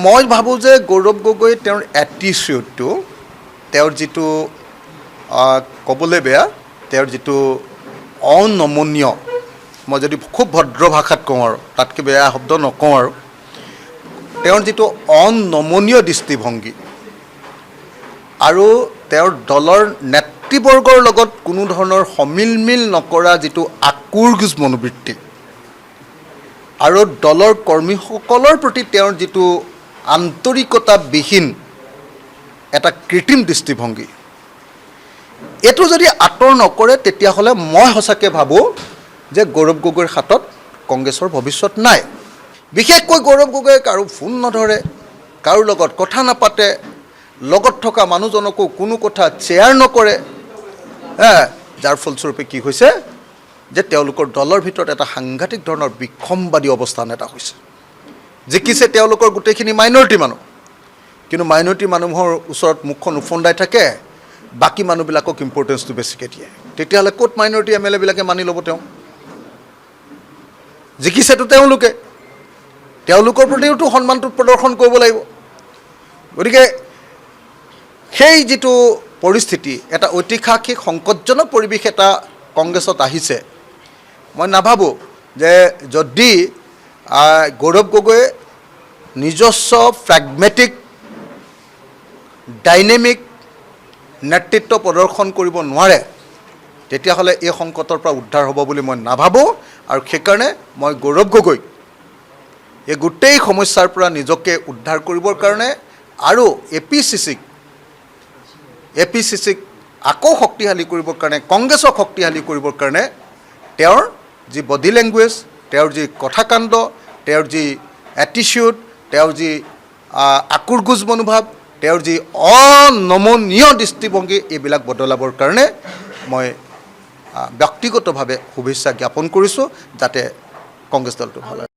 মই ভাবোঁ যে গৌৰৱ গগৈ তেওঁৰ এটিচিউডটো তেওঁৰ যিটো ক'বলৈ বেয়া তেওঁৰ যিটো অনমনীয় মই যদি খুব ভদ্ৰ ভাষাত কওঁ আৰু তাতকৈ বেয়া শব্দ নকওঁ আৰু তেওঁৰ যিটো অনমনীয় দৃষ্টিভংগী আৰু তেওঁৰ দলৰ নেতৃবৰ্গৰ লগত কোনো ধৰণৰ সমিলমিল নকৰা যিটো আকুৰ্গোজ মনোবৃত্তি আৰু দলৰ কৰ্মীসকলৰ প্ৰতি তেওঁৰ যিটো আন্তৰিকতাবিহীন এটা কৃত্ৰিম দৃষ্টিভংগী এইটো যদি আঁতৰ নকৰে তেতিয়াহ'লে মই সঁচাকৈ ভাবোঁ যে গৌৰৱ গগৈৰ হাতত কংগ্ৰেছৰ ভৱিষ্যত নাই। বিশেষকৈ গৌৰৱ গগৈয়ে কাৰো ফোন নধৰে, কাৰো লগত কথা নাপাতে, লগত থকা মানুহজনকো কোনো কথা শ্বেয়াৰ নকৰে, যাৰ ফলস্বৰূপে কি হৈছে যে তেওঁলোকৰ দলৰ ভিতৰত এটা সাংঘাতিক ধৰণৰ বিসম্বাদী অৱস্থান এটা হৈছে। জিকিছে তেওঁলোকৰ গোটেইখিনি মাইনৰিটি মানুহ, কিন্তু মাইনৰিটি মানুহৰ ওচৰত মুখখন উফন্দাই থাকে, বাকী মানুহবিলাকক ইম্পৰ্টেঞ্চটো বেছিকৈ দিয়ে। তেতিয়াহ'লে ক'ত মাইনৰিটি এম এল এবিলাকে মানি ল'ব? জিকিছেতো তেওঁলোকৰ প্ৰতিওতো সন্মানটো প্ৰদৰ্শন কৰিব লাগিব। গতিকে সেই যিটো পৰিস্থিতি, এটা ঐতিহাসিক সংকটজনক পৰিৱেশ এটা কংগ্ৰেছত আহিছে, মই নাভাবোঁ যে যদি গৌৰৱ গগৈয়ে নিজস্ব ফ্ৰেগমেটিক ডাইনেমিক নেতৃত্ব প্ৰদৰ্শন কৰিব নোৱাৰে তেতিয়াহ'লে এই সংকটৰ পৰা উদ্ধাৰ হ'ব বুলি মই নাভাবোঁ। আৰু সেইকাৰণে মই গৌৰৱ গগৈক এই গোটেই সমস্যাৰ পৰা নিজকে উদ্ধাৰ কৰিবৰ কাৰণে আৰু এ পি চি চিক আকৌ শক্তিশালী কৰিবৰ কাৰণে, কংগ্ৰেছক শক্তিশালী কৰিবৰ কাৰণে তেওঁৰ যি বডি লেংগুৱেজ, তেওঁৰ যি কথাকাণ্ড, তেওঁৰ যি এটিচিউড, তেওঁৰ যি আকুৰ্গোজ মনোভাৱ, তেওঁৰ যি অনমনীয় দৃষ্টিভংগী, এইবিলাক বদলাবৰ কাৰণে মই ব্যক্তিগতভাৱে শুভেচ্ছা জ্ঞাপন কৰিছোঁ, যাতে কংগ্ৰেছ দলটো ভাল হয়।